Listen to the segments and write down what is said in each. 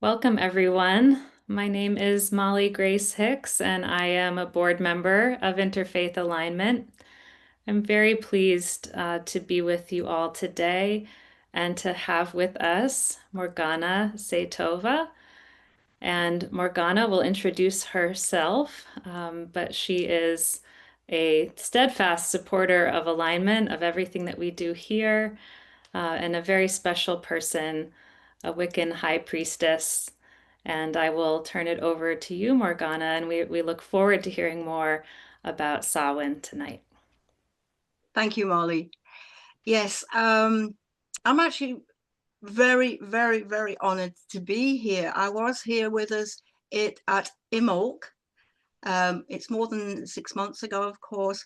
Welcome, everyone. My name is Molly Grace Hicks, and I am a board member of Interfaith Alignment. I'm very pleased to be with you all today and to have with us Morgana Sythove. And Morgana will introduce herself, but she is a steadfast supporter of alignment, of everything that we do here, and a very special person, a Wiccan High Priestess. And I will turn it over to you, Morgana, and we look forward to hearing more about Samhain tonight. Thank you, Molly. Yes, I'm actually very, very, very honored to be here. I was here with us at Imolc. It's more than 6 months ago, of course,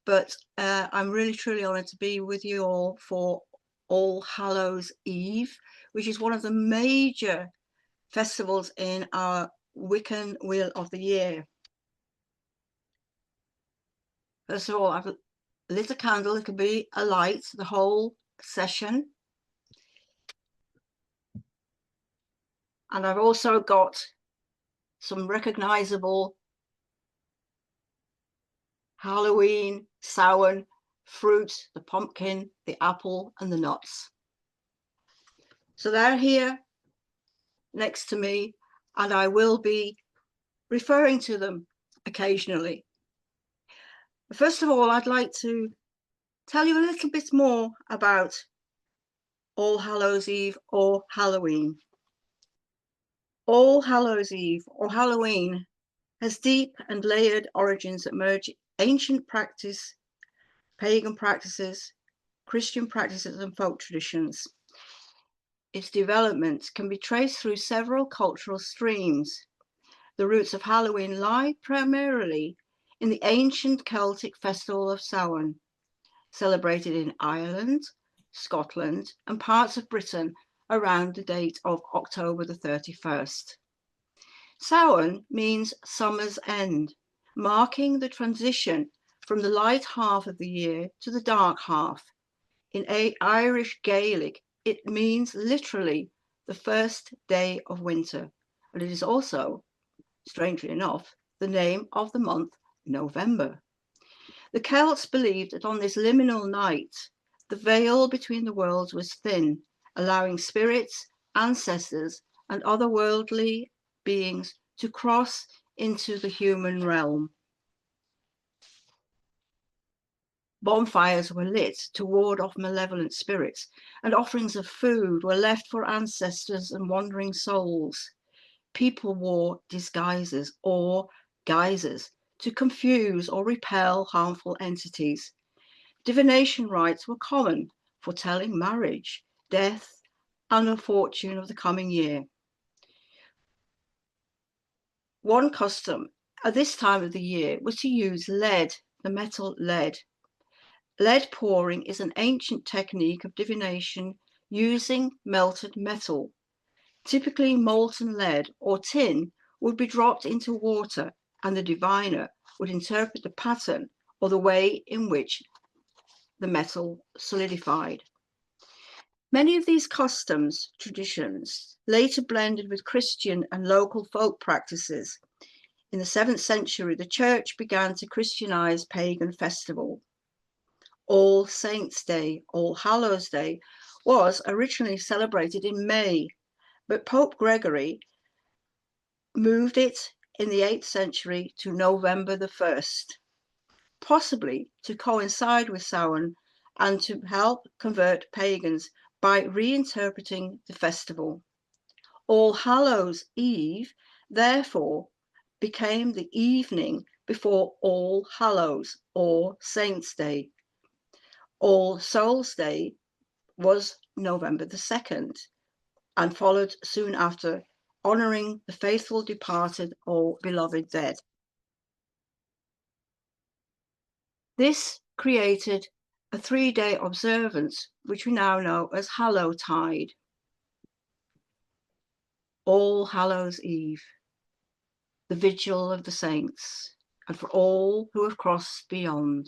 but I'm really, truly honored to be with you all for All Hallows Eve, which is one of the major festivals in our Wiccan Wheel of the Year. First of all, I've lit a candle. It could be a light, the whole session. And I've also got some recognizable Halloween, Samhain fruit, the pumpkin, the apple, and the nuts. So they're here next to me, and I will be referring to them occasionally. First of all, I'd like to tell you a little bit more about All Hallows Eve or Halloween. All Hallows Eve or Halloween has deep and layered origins that merge ancient practice, pagan practices, Christian practices, and folk traditions. Its development can be traced through several cultural streams. The roots of Halloween lie primarily in the ancient Celtic festival of Samhain, celebrated in Ireland, Scotland, and parts of Britain around the date of October the 31st. Samhain means summer's end, marking the transition from the light half of the year to the dark half. In Irish Gaelic, it means literally the first day of winter, and it is also, strangely enough, the name of the month November. The Celts believed that on this liminal night, the veil between the worlds was thin, allowing spirits, ancestors, and otherworldly beings to cross into the human realm. Bonfires were lit to ward off malevolent spirits, and offerings of food were left for ancestors and wandering souls. People wore disguises or guises to confuse or repel harmful entities. Divination rites were common, foretelling marriage, death, and the fortune of the coming year. One custom at this time of the year was to use lead, the metal lead. Lead pouring is an ancient technique of divination using melted metal. Typically, molten lead or tin would be dropped into water, and the diviner would interpret the pattern or the way in which the metal solidified. Many of these customs, traditions, later blended with Christian and local folk practices. In the 7th century, the church began to Christianize pagan festival. All Saints' Day, All Hallows Day, was originally celebrated in May, but Pope Gregory moved it in the 8th century to November the 1st, possibly to coincide with Samhain and to help convert pagans by reinterpreting the festival. All Hallows Eve, therefore, became the evening before All Hallows or Saints' Day. All Souls' Day was November the 2nd and followed soon after, honouring the faithful departed or beloved dead. This created a 3-day observance, which we now know as Hallowtide. All Hallows Eve, the vigil of the saints, and for all who have crossed beyond.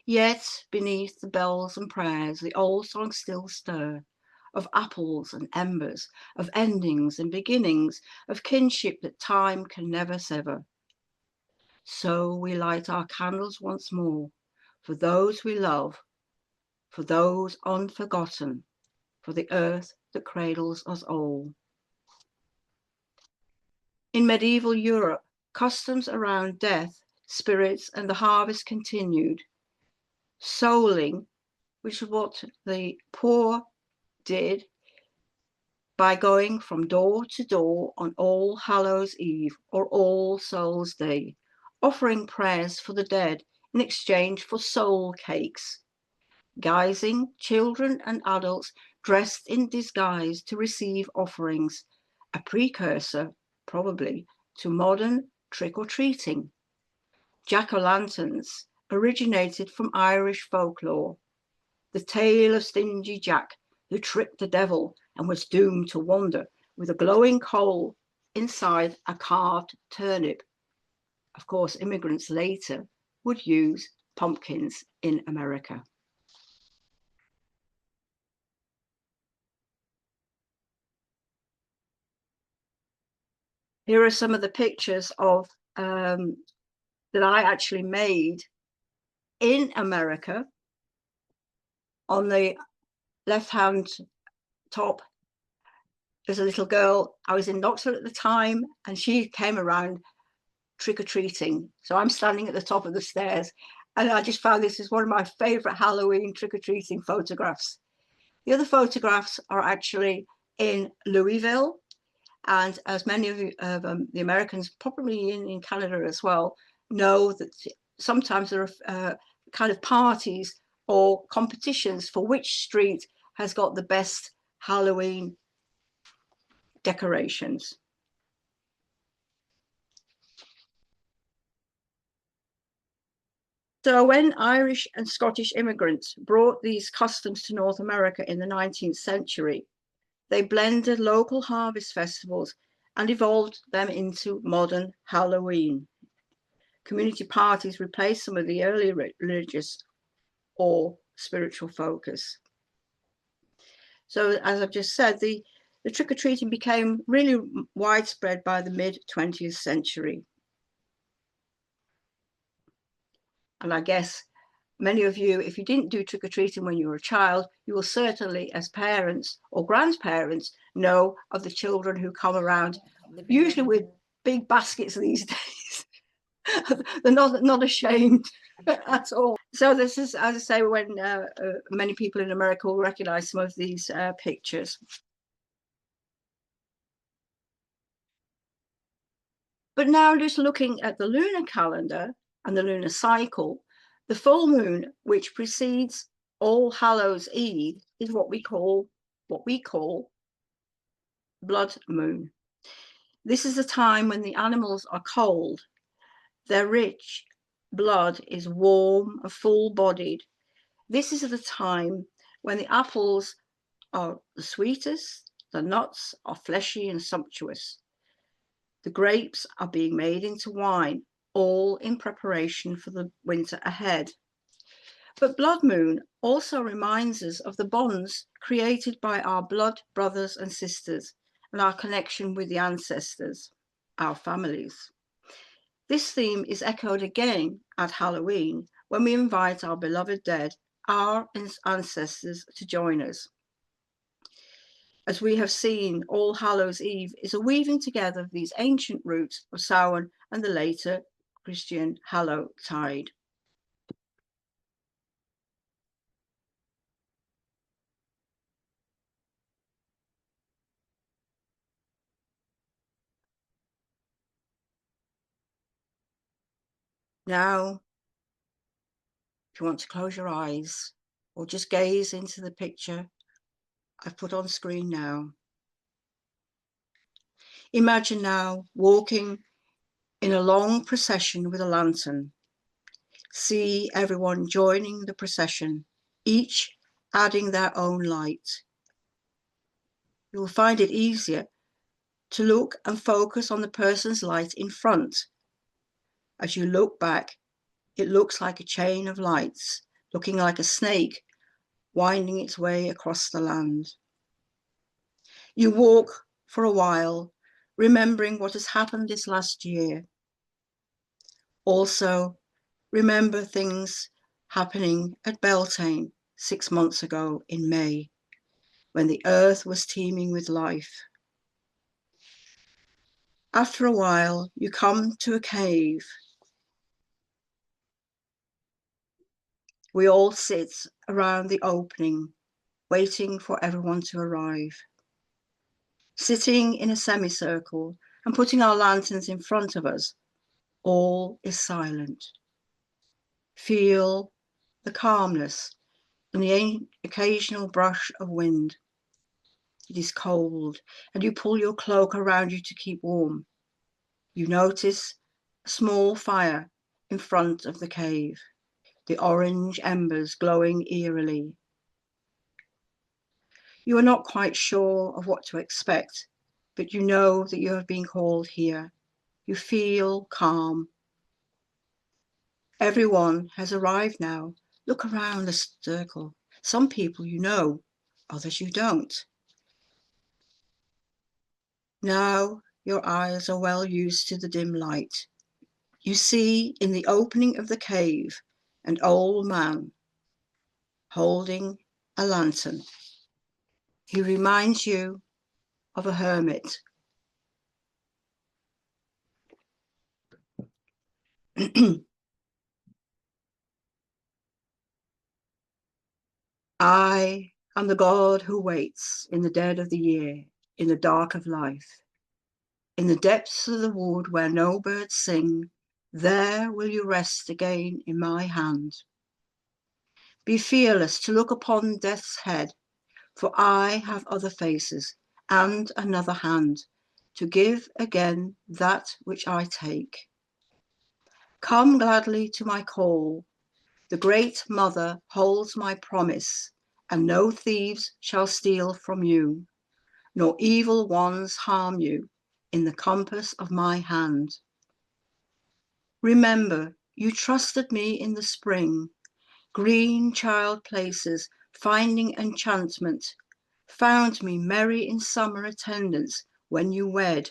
Yet beneath the bells and prayers, the old songs still stir, of apples and embers, of endings and beginnings, of kinship that time can never sever. So we light our candles once more, for those we love, for those unforgotten, for the earth that cradles us all. In medieval Europe, customs around death, spirits, and the harvest continued. Souling, which is what the poor did by going from door to door on All Hallows Eve or All Souls Day, offering prayers for the dead in exchange for soul cakes, guising children and adults dressed in disguise to receive offerings, a precursor, probably, to modern trick-or-treating. Jack-o'-lanterns originated from Irish folklore. The tale of Stingy Jack, who tricked the devil and was doomed to wander with a glowing coal inside a carved turnip. Of course, immigrants later would use pumpkins in America. Here are some of the pictures of that I actually made in America. On the left-hand top, there's a little girl. I was in Knoxville at the time, and she came around trick-or-treating. So I'm standing at the top of the stairs, and I just found this is one of my favorite Halloween trick-or-treating photographs. The other photographs are actually in Louisville, and as many of the Americans, probably in Canada as well, know that sometimes there are kind of parties or competitions for which street has got the best Halloween decorations. So when Irish and Scottish immigrants brought these customs to North America in the 19th century, they blended local harvest festivals and evolved them into modern Halloween. Community parties replaced some of the earlier religious or spiritual focus. So as I've just said, the trick-or-treating became really widespread by the mid-20th century. And I guess many of you, if you didn't do trick-or-treating when you were a child, you will certainly, as parents or grandparents, know of the children who come around, usually with big baskets these days. They're not ashamed at all. So this is, as I say, when many people in America will recognize some of these pictures. But now just looking at the lunar calendar and the lunar cycle, the full moon, which precedes All Hallows Eve, is what we call blood moon. This is the time when the animals are cold. Their rich blood is warm and full-bodied. This is the time when the apples are the sweetest, the nuts are fleshy and sumptuous. The grapes are being made into wine, all in preparation for the winter ahead. But blood moon also reminds us of the bonds created by our blood brothers and sisters and our connection with the ancestors, our families. This theme is echoed again at Halloween when we invite our beloved dead, our ancestors, to join us. As we have seen, All Hallows Eve is a weaving together of these ancient roots of Samhain and the later Christian Hallowtide. Now, if you want to close your eyes or just gaze into the picture I've put on screen now. Imagine now walking in a long procession with a lantern. See everyone joining the procession, each adding their own light. You will find it easier to look and focus on the person's light in front. As you look back, it looks like a chain of lights, looking like a snake winding its way across the land. You walk for a while, remembering what has happened this last year. Also, remember things happening at Beltane 6 months ago in May, when the earth was teeming with life. After a while, you come to a cave. We all sit around the opening, waiting for everyone to arrive. Sitting in a semicircle and putting our lanterns in front of us, all is silent. Feel the calmness and the occasional brush of wind. It is cold, and you pull your cloak around you to keep warm. You notice a small fire in front of the cave, the orange embers glowing eerily. You are not quite sure of what to expect, but you know that you have been called here. You feel calm. Everyone has arrived now. Look around the circle. Some people you know, others you don't. Now your eyes are well used to the dim light. You see in the opening of the cave an old man holding a lantern. He reminds you of a hermit. I am the God who waits in the dead of the year, in the dark of life. In the depths of the wood where no birds sing, there will you rest again in my hand. Be fearless to look upon death's head, for I have other faces and another hand to give again that which I take. Come gladly to my call. The great mother holds my promise, and no thieves shall steal from you, nor evil ones harm you in the compass of my hand. Remember, you trusted me in the spring, green child places, finding enchantment, found me merry in summer attendance when you wed,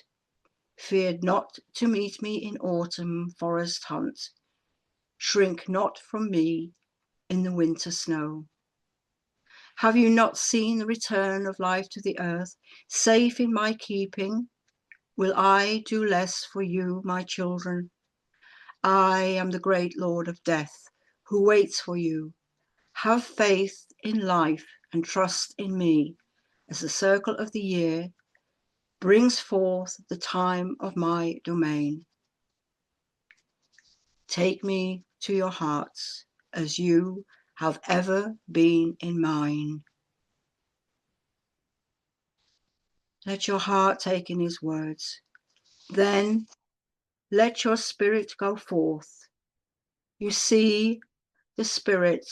feared not to meet me in autumn forest hunt, shrink not from me in the winter snow. Have you not seen the return of life to the earth, safe in my keeping? Will I do less for you, my children? I am the great Lord of death, who waits for you. Have faith in life and trust in me, as the circle of the year brings forth the time of my domain. Take me to your hearts, as you have ever been in mine. Let your heart take in his words. Then let your spirit go forth. You see the spirit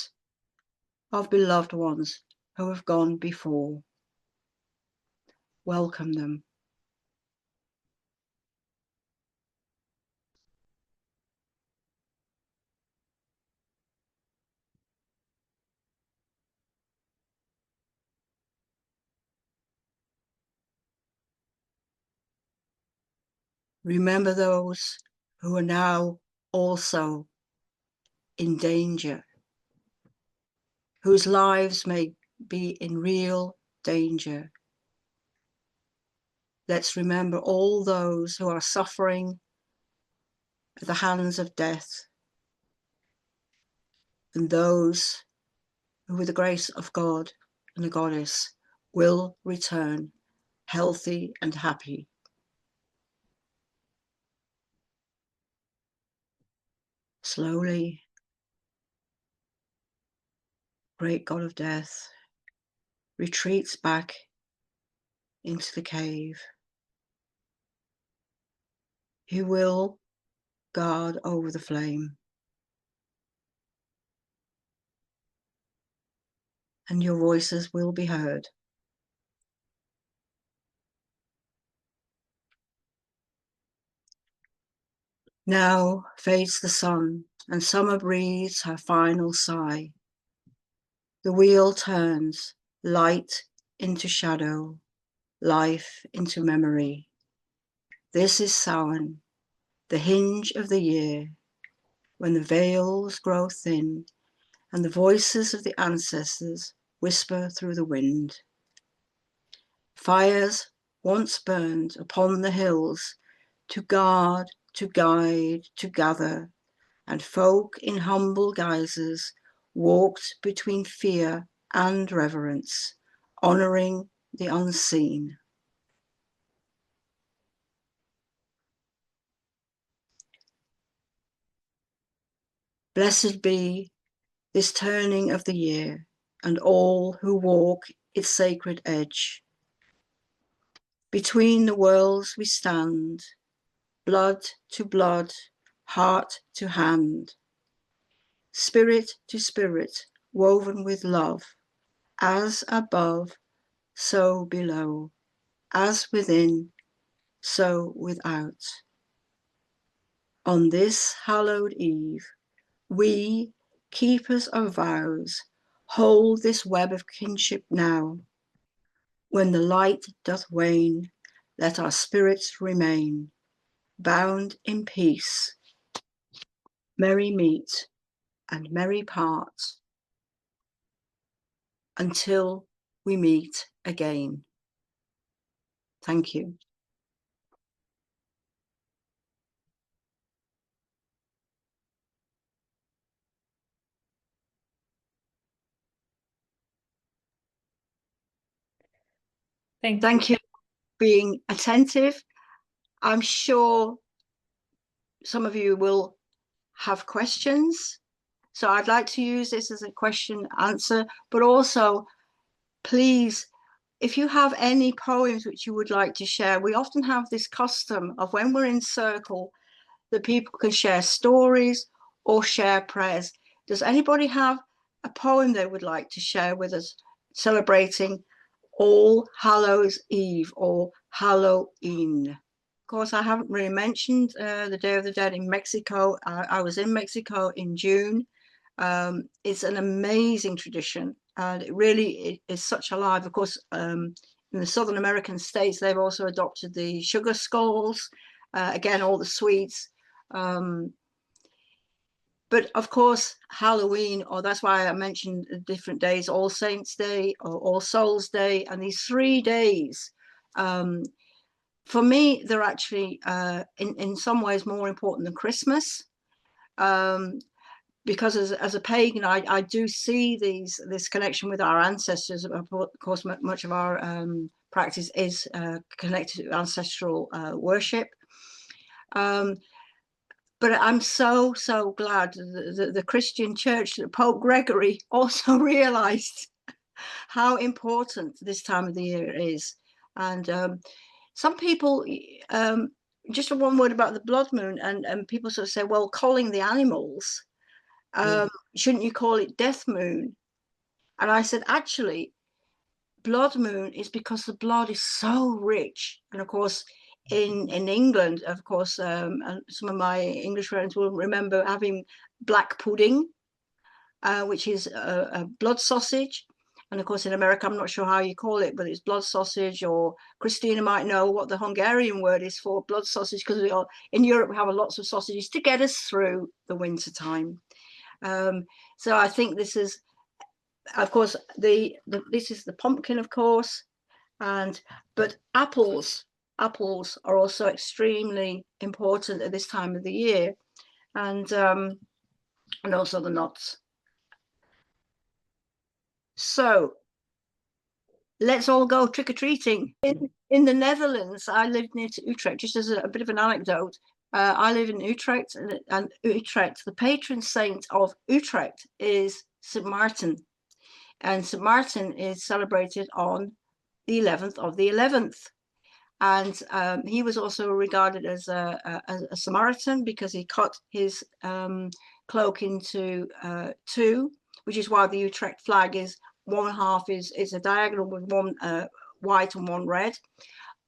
of beloved ones who have gone before. Welcome them. Remember those who are now also in danger, whose lives may be in real danger. Let's remember all those who are suffering at the hands of death, and those who, with the grace of God and the Goddess, will return healthy and happy. Slowly, great God of death retreats back into the cave. He will guard over the flame, and your voices will be heard. Now fades the sun, and summer breathes her final sigh. The wheel turns, light into shadow. life into memory. This is Samhain, the hinge of the year, when the veils grow thin and the voices of the ancestors whisper through the wind. Fires once burned upon the hills to guard, to guide, to gather, and folk in humble guises walked between fear and reverence, honouring the unseen. Blessed be this turning of the year, and all who walk its sacred edge. Between the worlds we stand, blood to blood, heart to hand, spirit to spirit, woven with love, as above, so below, as within, so without. On this hallowed eve, we, keepers of vows, hold this web of kinship now. When the light doth wane, let our spirits remain, bound in peace, merry meet and merry part, until we meet again. Thank you. Thank you for being attentive. I'm sure some of you will have questions. So I'd like to use this as a question answer, but also please, if you have any poems which you would like to share, we often have this custom of when we're in circle, that people can share stories or share prayers. Does anybody have a poem they would like to share with us, celebrating All Hallows Eve or Halloween? Of course, I haven't really mentioned the Day of the Dead in Mexico. I was in Mexico in June. It's an amazing tradition, and it really is such alive. Of course, in the Southern American states, they've also adopted the sugar skulls, again, all the sweets. But of course, Halloween, or that's why I mentioned different days, All Saints Day or All Souls Day, and these 3 days, for me, they're actually in some ways more important than Christmas. Because as a pagan, I do see this connection with our ancestors. Of course, much of our practice is connected to ancestral worship. But I'm so glad that the Christian church, that Pope Gregory also realized how important this time of the year is. And some people, just one word about the blood moon, and people sort of say, well, calling the animals, shouldn't you call it death moon? And I said, actually, blood moon is because the blood is so rich. And of course, in England, of course, and some of my English friends will remember having black pudding, which is a blood sausage. And of course, in America, I'm not sure how you call it, but it's blood sausage, or Christina might know what the Hungarian word is for blood sausage, because in Europe, we have lots of sausages to get us through the winter time. So I think this is, of course, this is the pumpkin, of course, but apples are also extremely important at this time of the year, and also the nuts. So let's all go trick-or-treating. In the Netherlands, I lived near to Utrecht. Just as a bit of an anecdote, I live in Utrecht, and Utrecht, the patron saint of Utrecht is St. Martin. And St. Martin is celebrated on the 11th of the 11th. And he was also regarded as a Samaritan, because he cut his cloak into two, which is why the Utrecht flag is one half is a diagonal with one white and one red.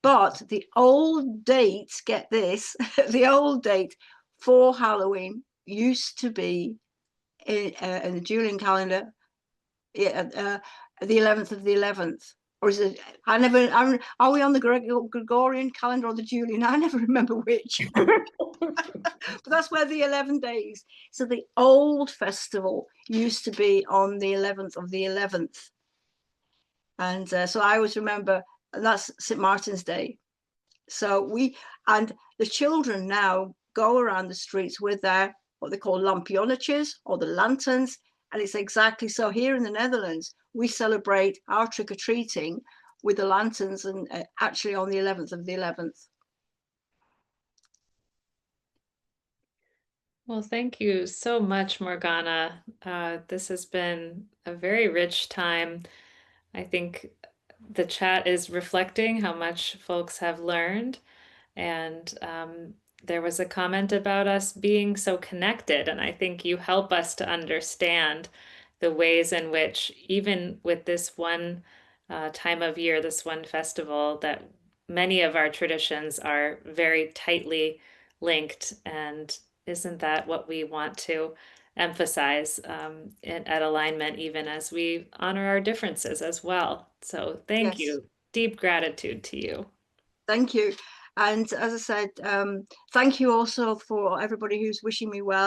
But the old date, get this, the old date for Halloween used to be in the Julian calendar, the 11th of the 11th. or is it? Are we on the Gregorian calendar or the Julian? I never remember which. But that's where the 11 days. So the old festival used to be on the 11th of the 11th. And so I always remember, and that's St. Martin's Day. So the children now go around the streets with their, what they call lampionnetjes, or the lanterns. And it's exactly so here in the Netherlands, we celebrate our trick-or-treating with the lanterns, and actually on the 11th of the 11th. Well, thank you so much, Morgana. This has been a very rich time. I think the chat is reflecting how much folks have learned. And there was a comment about us being so connected. And I think you help us to understand the ways in which, even with this one time of year, this one festival, that many of our traditions are very tightly linked. And isn't that what we want to emphasize at alignment, even as we honor our differences as well? So thank Yes. you. Deep gratitude to you. Thank you. And as I said, thank you also for everybody who's wishing me well.